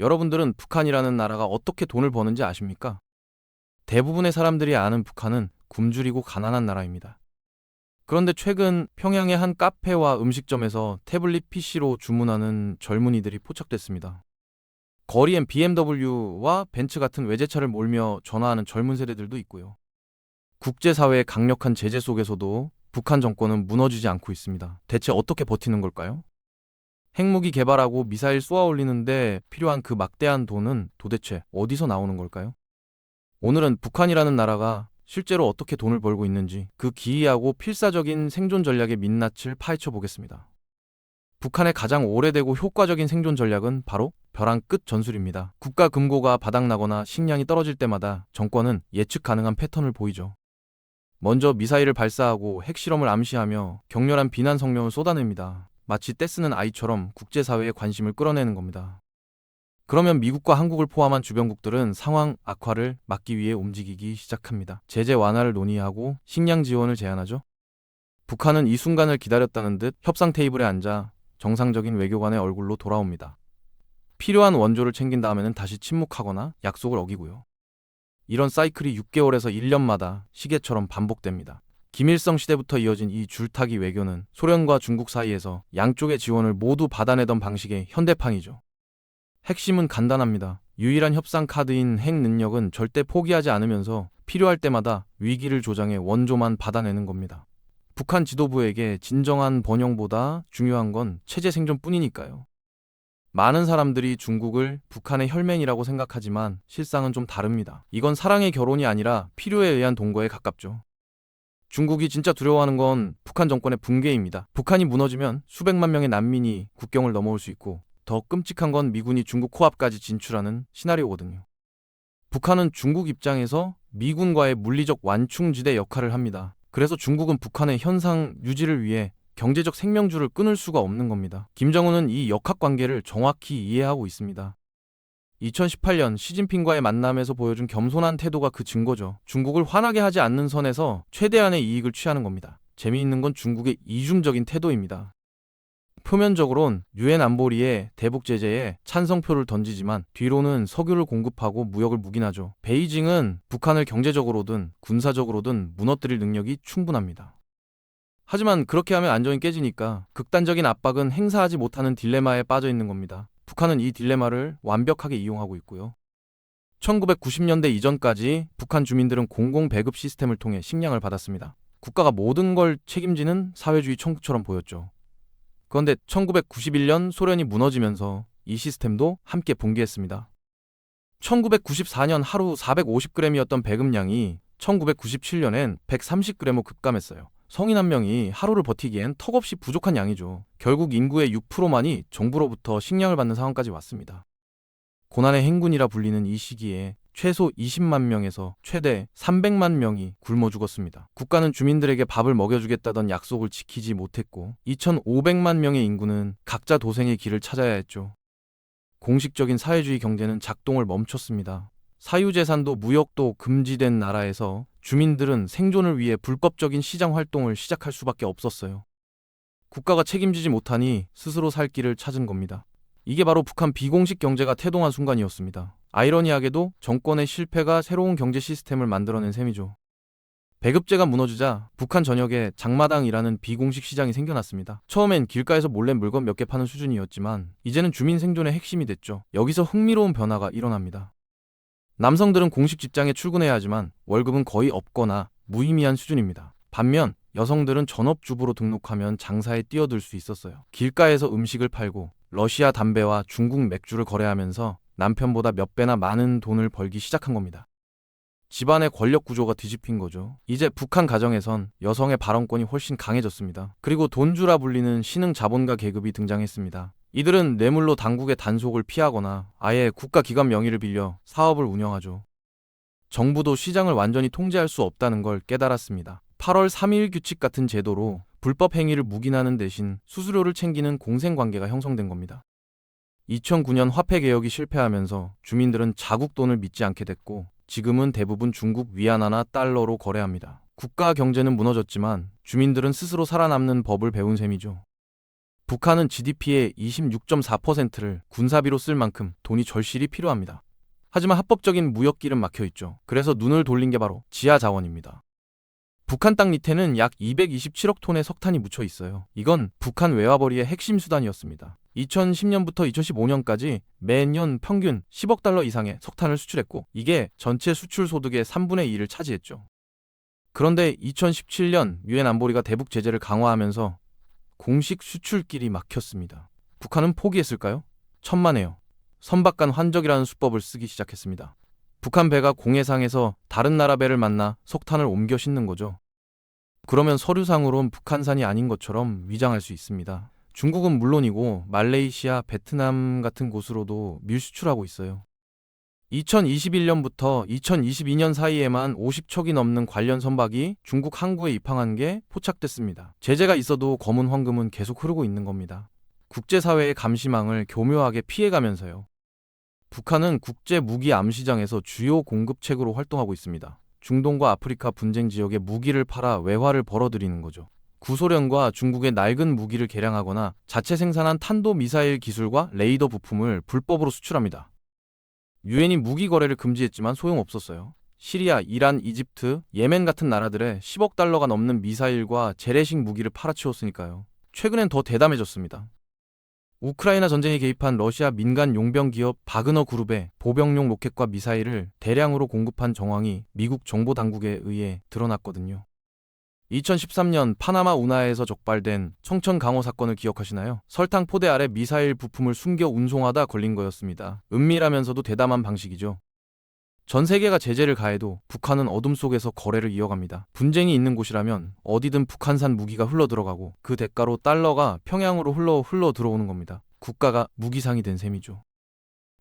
여러분들은 북한이라는 나라가 어떻게 돈을 버는지 아십니까? 대부분의 사람들이 아는 북한은 굶주리고 가난한 나라입니다. 그런데 최근 평양의 한 카페와 음식점에서 태블릿 PC로 주문하는 젊은이들이 포착됐습니다. 거리엔 BMW와 벤츠 같은 외제차를 몰며 전화하는 젊은 세대들도 있고요. 국제사회의 강력한 제재 속에서도 북한 정권은 무너지지 않고 있습니다. 대체 어떻게 버티는 걸까요? 핵무기 개발하고 미사일 쏘아 올리는데 필요한 그 막대한 돈은 도대체 어디서 나오는 걸까요? 오늘은 북한이라는 나라가 실제로 어떻게 돈을 벌고 있는지 그 기이하고 필사적인 생존 전략의 민낯을 파헤쳐 보겠습니다. 북한의 가장 오래되고 효과적인 생존 전략은 바로 벼랑 끝 전술입니다. 국가 금고가 바닥나거나 식량이 떨어질 때마다 정권은 예측 가능한 패턴을 보이죠. 먼저 미사일을 발사하고 핵실험을 암시하며 격렬한 비난 성명을 쏟아냅니다. 마치 떼쓰는 아이처럼 국제사회의 관심을 끌어내는 겁니다. 그러면 미국과 한국을 포함한 주변국들은 상황 악화를 막기 위해 움직이기 시작합니다. 제재 완화를 논의하고 식량 지원을 제안하죠. 북한은 이 순간을 기다렸다는 듯 협상 테이블에 앉아 정상적인 외교관의 얼굴로 돌아옵니다. 필요한 원조를 챙긴 다음에는 다시 침묵하거나 약속을 어기고요. 이런 사이클이 6개월에서 1년마다 시계처럼 반복됩니다. 김일성 시대부터 이어진 이 줄타기 외교는 소련과 중국 사이에서 양쪽의 지원을 모두 받아내던 방식의 현대판이죠. 핵심은 간단합니다. 유일한 협상 카드인 핵 능력은 절대 포기하지 않으면서 필요할 때마다 위기를 조장해 원조만 받아내는 겁니다. 북한 지도부에게 진정한 번영보다 중요한 건 체제 생존뿐이니까요. 많은 사람들이 중국을 북한의 혈맹이라고 생각하지만 실상은 좀 다릅니다. 이건 사랑의 결혼이 아니라 필요에 의한 동거에 가깝죠. 중국이 진짜 두려워하는 건 북한 정권의 붕괴입니다. 북한이 무너지면 수백만 명의 난민이 국경을 넘어올 수 있고 더 끔찍한 건 미군이 중국 코앞까지 진출하는 시나리오거든요. 북한은 중국 입장에서 미군과의 물리적 완충지대 역할을 합니다. 그래서 중국은 북한의 현상 유지를 위해 경제적 생명줄을 끊을 수가 없는 겁니다. 김정은은 이 역학관계를 정확히 이해하고 있습니다. 2018년 시진핑과의 만남에서 보여준 겸손한 태도가 그 증거죠. 중국을 화나게 하지 않는 선에서 최대한의 이익을 취하는 겁니다. 재미있는 건 중국의 이중적인 태도입니다. 표면적으론 유엔 안보리의 대북 제재에 찬성표를 던지지만 뒤로는 석유를 공급하고 무역을 묵인하죠. 베이징은 북한을 경제적으로든 군사적으로든 무너뜨릴 능력이 충분합니다. 하지만 그렇게 하면 안정이 깨지니까 극단적인 압박은 행사하지 못하는 딜레마에 빠져 있는 겁니다. 북한은 이 딜레마를 완벽하게 이용하고 있고요. 1990년대 이전까지 북한 주민들은 공공 배급 시스템을 통해 식량을 받았습니다. 국가가 모든 걸 책임지는 사회주의 천국처럼 보였죠. 그런데 1991년 소련이 무너지면서 이 시스템도 함께 붕괴했습니다. 1994년 하루 450g이었던 배급량이 1997년엔 130g으로 급감했어요. 성인 한 명이 하루를 버티기엔 턱없이 부족한 양이죠. 결국 인구의 6%만이 정부로부터 식량을 받는 상황까지 왔습니다. 고난의 행군이라 불리는 이 시기에 최소 20만 명에서 최대 300만 명이 굶어 죽었습니다. 국가는 주민들에게 밥을 먹여주겠다던 약속을 지키지 못했고 2,500만 명의 인구는 각자 도생의 길을 찾아야 했죠. 공식적인 사회주의 경제는 작동을 멈췄습니다. 사유재산도 무역도 금지된 나라에서 주민들은 생존을 위해 불법적인 시장 활동을 시작할 수밖에 없었어요. 국가가 책임지지 못하니 스스로 살 길을 찾은 겁니다. 이게 바로 북한 비공식 경제가 태동한 순간이었습니다. 아이러니하게도 정권의 실패가 새로운 경제 시스템을 만들어낸 셈이죠. 배급제가 무너지자 북한 전역에 장마당이라는 비공식 시장이 생겨났습니다. 처음엔 길가에서 몰래 물건 몇 개 파는 수준이었지만 이제는 주민 생존의 핵심이 됐죠. 여기서 흥미로운 변화가 일어납니다. 남성들은 공식 직장에 출근해야 하지만 월급은 거의 없거나 무의미한 수준입니다. 반면 여성들은 전업주부로 등록하면 장사에 뛰어들 수 있었어요. 길가에서 음식을 팔고 러시아 담배와 중국 맥주를 거래하면서 남편보다 몇 배나 많은 돈을 벌기 시작한 겁니다. 집안의 권력 구조가 뒤집힌 거죠. 이제 북한 가정에선 여성의 발언권이 훨씬 강해졌습니다. 그리고 돈주라 불리는 신흥 자본가 계급이 등장했습니다. 이들은 뇌물로 당국의 단속을 피하거나 아예 국가기관 명의를 빌려 사업을 운영하죠. 정부도 시장을 완전히 통제할 수 없다는 걸 깨달았습니다. 8월 3일 규칙 같은 제도로 불법 행위를 묵인하는 대신 수수료를 챙기는 공생관계가 형성된 겁니다. 2009년 화폐 개혁이 실패하면서 주민들은 자국 돈을 믿지 않게 됐고 지금은 대부분 중국 위안화나 달러로 거래합니다. 국가 경제는 무너졌지만 주민들은 스스로 살아남는 법을 배운 셈이죠. 북한은 GDP의 26.4%를 군사비로 쓸 만큼 돈이 절실히 필요합니다. 하지만 합법적인 무역길은 막혀 있죠. 그래서 눈을 돌린 게 바로 지하 자원입니다. 북한 땅 밑에는 약 227억 톤의 석탄이 묻혀 있어요. 이건 북한 외화벌이의 핵심 수단이었습니다. 2010년부터 2015년까지 매년 평균 10억 달러 이상의 석탄을 수출했고, 이게 전체 수출 소득의 3분의 2를 차지했죠. 그런데 2017년 유엔 안보리가 대북 제재를 강화하면서 공식 수출길이 막혔습니다. 북한은 포기했을까요? 천만에요. 선박간 환적이라는 수법을 쓰기 시작했습니다. 북한 배가 공해상에서 다른 나라 배를 만나 석탄을 옮겨 싣는 거죠. 그러면 서류상으론 북한산이 아닌 것처럼 위장할 수 있습니다. 중국은 물론이고 말레이시아, 베트남 같은 곳으로도 밀수출하고 있어요. 2021년부터 2022년 사이에만 50척이 넘는 관련 선박이 중국 항구에 입항한 게 포착됐습니다. 제재가 있어도 검은 황금은 계속 흐르고 있는 겁니다. 국제사회의 감시망을 교묘하게 피해가면서요. 북한은 국제 무기 암시장에서 주요 공급책으로 활동하고 있습니다. 중동과 아프리카 분쟁 지역에 무기를 팔아 외화를 벌어들이는 거죠. 구소련과 중국의 낡은 무기를 개량하거나 자체 생산한 탄도미사일 기술과 레이더 부품을 불법으로 수출합니다. 유엔이 무기 거래를 금지했지만 소용없었어요. 시리아, 이란, 이집트, 예멘 같은 나라들에 10억 달러가 넘는 미사일과 재래식 무기를 팔아치웠으니까요. 최근엔 더 대담해졌습니다. 우크라이나 전쟁에 개입한 러시아 민간 용병 기업 바그너 그룹의 보병용 로켓과 미사일을 대량으로 공급한 정황이 미국 정보 당국에 의해 드러났거든요. 2013년 파나마 운하에서 적발된 청천 강호 사건을 기억하시나요? 설탕 포대 아래 미사일 부품을 숨겨 운송하다 걸린 거였습니다. 은밀하면서도 대담한 방식이죠. 전 세계가 제재를 가해도 북한은 어둠 속에서 거래를 이어갑니다. 분쟁이 있는 곳이라면 어디든 북한산 무기가 흘러들어가고 그 대가로 달러가 평양으로 흘러 들어오는 겁니다. 국가가 무기상이 된 셈이죠.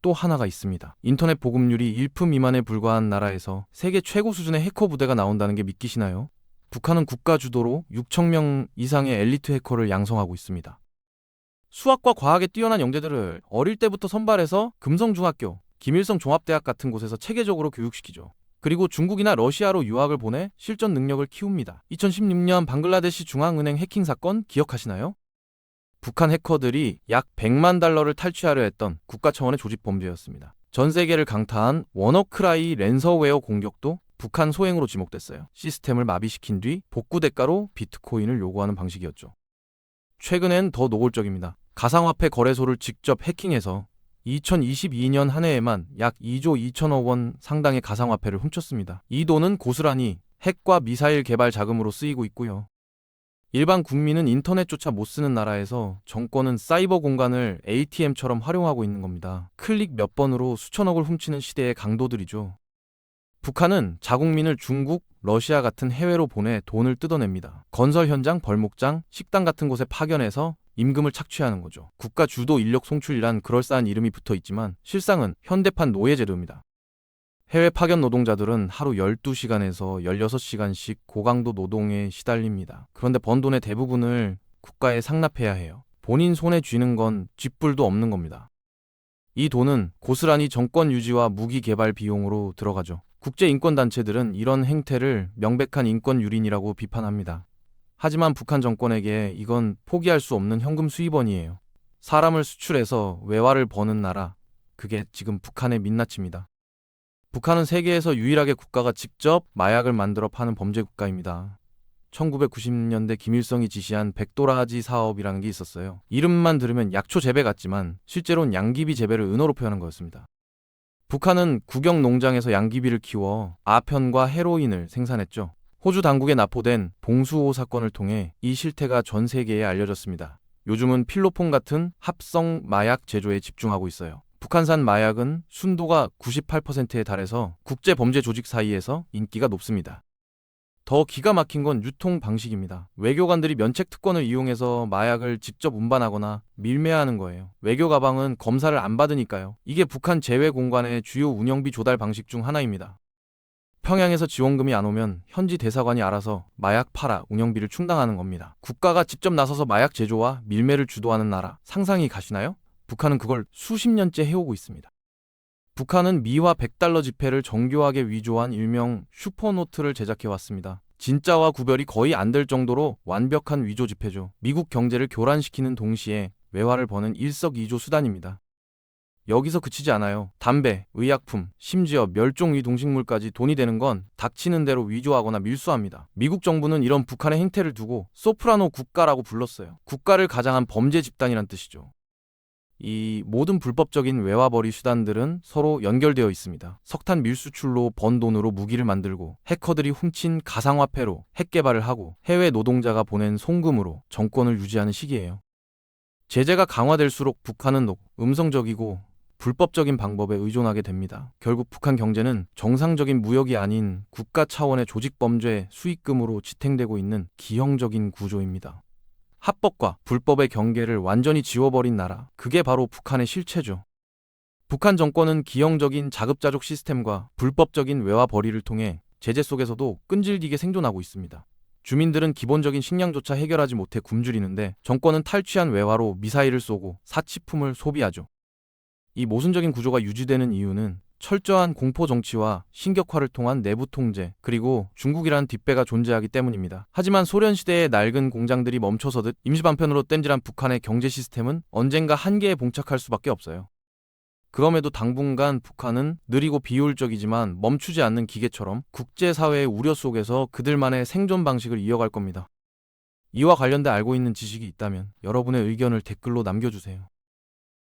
또 하나가 있습니다. 인터넷 보급률이 1% 미만에 불과한 나라에서 세계 최고 수준의 해커 부대가 나온다는 게 믿기시나요? 북한은 국가 주도로 6천 명 이상의 엘리트 해커를 양성하고 있습니다. 수학과 과학에 뛰어난 영재들을 어릴 때부터 선발해서 금성중학교, 김일성 종합대학 같은 곳에서 체계적으로 교육시키죠. 그리고 중국이나 러시아로 유학을 보내 실전 능력을 키웁니다. 2016년 방글라데시 중앙은행 해킹 사건 기억하시나요? 북한 해커들이 약 100만 달러를 탈취하려 했던 국가 차원의 조직 범죄였습니다. 전 세계를 강타한 워너크라이 랜서웨어 공격도 북한 소행으로 지목됐어요. 시스템을 마비시킨 뒤 복구 대가로 비트코인을 요구하는 방식이었죠. 최근엔 더 노골적입니다. 가상화폐 거래소를 직접 해킹해서 2022년 한 해에만 약 2조 2천억 원 상당의 가상화폐를 훔쳤습니다. 이 돈은 고스란히 핵과 미사일 개발 자금으로 쓰이고 있고요. 일반 국민은 인터넷조차 못 쓰는 나라에서 정권은 사이버 공간을 ATM처럼 활용하고 있는 겁니다. 클릭 몇 번으로 수천억을 훔치는 시대의 강도들이죠. 북한은 자국민을 중국, 러시아 같은 해외로 보내 돈을 뜯어냅니다. 건설 현장, 벌목장, 식당 같은 곳에 파견해서 임금을 착취하는 거죠. 국가 주도 인력 송출이란 그럴싸한 이름이 붙어 있지만 실상은 현대판 노예제도입니다. 해외 파견 노동자들은 하루 12시간에서 16시간씩 고강도 노동에 시달립니다. 그런데 번 돈의 대부분을 국가에 상납해야 해요. 본인 손에 쥐는 건 쥐뿔도 없는 겁니다. 이 돈은 고스란히 정권 유지와 무기 개발 비용으로 들어가죠. 국제인권단체들은 이런 행태를 명백한 인권 유린이라고 비판합니다. 하지만 북한 정권에게 이건 포기할 수 없는 현금 수입원이에요. 사람을 수출해서 외화를 버는 나라, 그게 지금 북한의 민낯입니다. 북한은 세계에서 유일하게 국가가 직접 마약을 만들어 파는 범죄 국가입니다. 1990년대 김일성이 지시한 백도라지 사업이라는 게 있었어요. 이름만 들으면 약초 재배 같지만 실제로는 양귀비 재배를 은어로 표현한 거였습니다. 북한은 국영 농장에서 양귀비를 키워 아편과 헤로인을 생산했죠. 호주 당국에 납포된 봉수호 사건을 통해 이 실태가 전 세계에 알려졌습니다. 요즘은 필로폰 같은 합성 마약 제조에 집중하고 있어요. 북한산 마약은 순도가 98%에 달해서 국제범죄 조직 사이에서 인기가 높습니다. 더 기가 막힌 건 유통 방식입니다. 외교관들이 면책 특권을 이용해서 마약을 직접 운반하거나 밀매하는 거예요. 외교 가방은 검사를 안 받으니까요. 이게 북한 제외 공간의 주요 운영비 조달 방식 중 하나입니다. 평양에서 지원금이 안 오면 현지 대사관이 알아서 마약 팔아 운영비를 충당하는 겁니다. 국가가 직접 나서서 마약 제조와 밀매를 주도하는 나라, 상상이 가시나요? 북한은 그걸 수십 년째 해오고 있습니다. 북한은 미화 100달러 지폐를 정교하게 위조한 일명 슈퍼노트를 제작해왔습니다. 진짜와 구별이 거의 안 될 정도로 완벽한 위조 지폐죠. 미국 경제를 교란시키는 동시에 외화를 버는 일석이조 수단입니다. 여기서 그치지 않아요. 담배, 의약품, 심지어 멸종위 동식물까지 돈이 되는 건 닥치는 대로 위조하거나 밀수합니다. 미국 정부는 이런 북한의 행태를 두고 소프라노 국가라고 불렀어요. 국가를 가장한 범죄 집단이란 뜻이죠. 이 모든 불법적인 외화벌이 수단들은 서로 연결되어 있습니다. 석탄 밀수출로 번 돈으로 무기를 만들고, 해커들이 훔친 가상화폐로 핵 개발을 하고, 해외 노동자가 보낸 송금으로 정권을 유지하는 시기예요. 제재가 강화될수록 북한은 음성적이고 불법적인 방법에 의존하게 됩니다. 결국 북한 경제는 정상적인 무역이 아닌 국가 차원의 조직범죄 수익금으로 지탱되고 있는 기형적인 구조입니다. 합법과 불법의 경계를 완전히 지워버린 나라, 그게 바로 북한의 실체죠. 북한 정권은 기형적인 자급자족 시스템과 불법적인 외화벌이를 통해 제재 속에서도 끈질기게 생존하고 있습니다. 주민들은 기본적인 식량조차 해결하지 못해 굶주리는데, 정권은 탈취한 외화로 미사일을 쏘고 사치품을 소비하죠. 이 모순적인 구조가 유지되는 이유는 철저한 공포 정치와 신격화를 통한 내부 통제, 그리고 중국이란 뒷배가 존재하기 때문입니다. 하지만 소련 시대의 낡은 공장들이 멈춰서듯 임시방편으로 땜질한 북한의 경제 시스템은 언젠가 한계에 봉착할 수밖에 없어요. 그럼에도 당분간 북한은 느리고 비효율적이지만 멈추지 않는 기계처럼 국제사회의 우려 속에서 그들만의 생존 방식을 이어갈 겁니다. 이와 관련돼 알고 있는 지식이 있다면 여러분의 의견을 댓글로 남겨주세요.